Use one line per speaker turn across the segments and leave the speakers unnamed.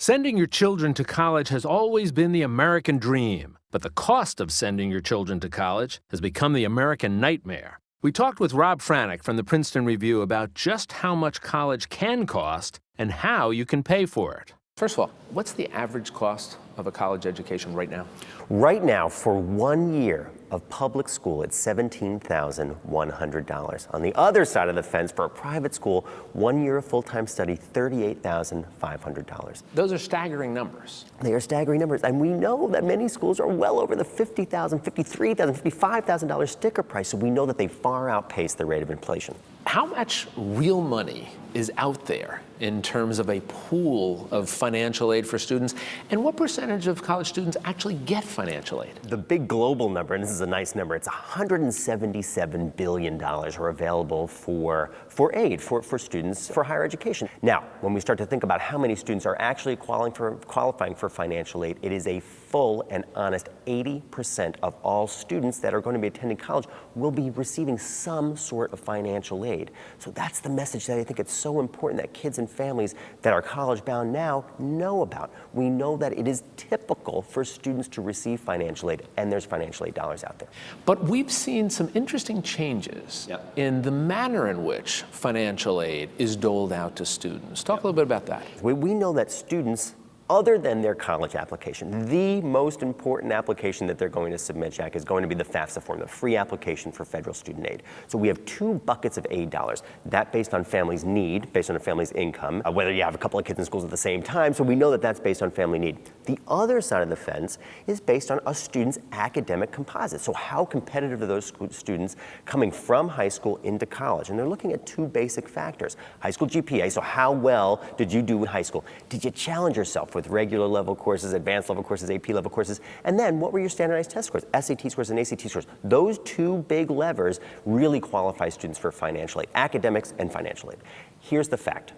Sending your children to college has always been the American dream, but the cost of sending your children to college has become the American nightmare. We talked with Rob Franick from the Princeton Review about just how much college can cost and how you can pay for it.
First of all, what's the average cost of a college education right now?
Right now, for 1 year of public school, it's $17,100. On the other side of the fence, for a private school, 1 year of full-time study, $38,500.
Those are staggering numbers.
They are staggering numbers, and we know that many schools are well over the $50,000, $53,000, $55,000 sticker price, so we know that they far outpace the rate of inflation.
How much real money is out there in terms of a pool of financial aid for students, and what percentage of college students actually get financial aid?
The big global number, and this is a nice number, it's $177 billion are available for aid for students for higher education. Now, when we start to think about how many students are actually qualifying for financial aid, it is a full and honest 80% of all students that are going to be attending college will be receiving some sort of financial aid. So that's the message that I think it's so important that kids and families that are college bound now know about. We know that it is typical for students to receive financial aid, and there's financial aid dollars out there.
But we've seen some interesting changes in the manner in which financial aid is doled out to students. Talk a little bit about that.
We know that students, other than their college application, the most important application that they're going to submit, Jack, is going to be the FAFSA form, the free application for federal student aid. So we have two buckets of aid dollars, that based on family's need, based on a family's income, whether you have a couple of kids in schools at the same time, so we know that that's based on family need. The other side of the fence is based on a student's academic composite. So how competitive are those students coming from high school into college? And they're looking at two basic factors. High school GPA, so how well did you do in high school? Did you challenge yourself with regular level courses, advanced level courses, AP level courses, and then what were your standardized test scores, SAT scores and ACT scores? Those two big levers really qualify students for financial aid, academics and financial aid. Here's the fact.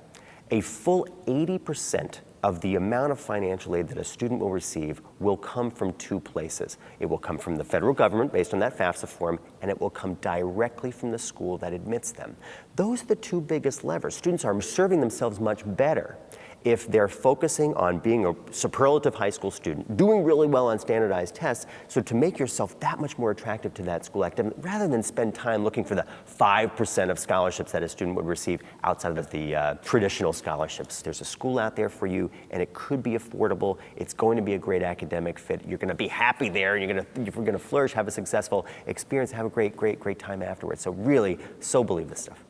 A full 80% of the amount of financial aid that a student will receive will come from two places. It will come from the federal government based on that FAFSA form, and it will come directly from the school that admits them. Those are the two biggest levers. Students are serving themselves much better if they're focusing on being a superlative high school student, doing really well on standardized tests, so to make yourself that much more attractive to that school academic, rather than spend time looking for the 5% of scholarships that a student would receive outside of the traditional scholarships. There's a school out there for you, and it could be affordable. It's going to be a great academic fit. You're gonna be happy there, and you're gonna flourish, have a successful experience, have a great time afterwards. So really, so believe this stuff.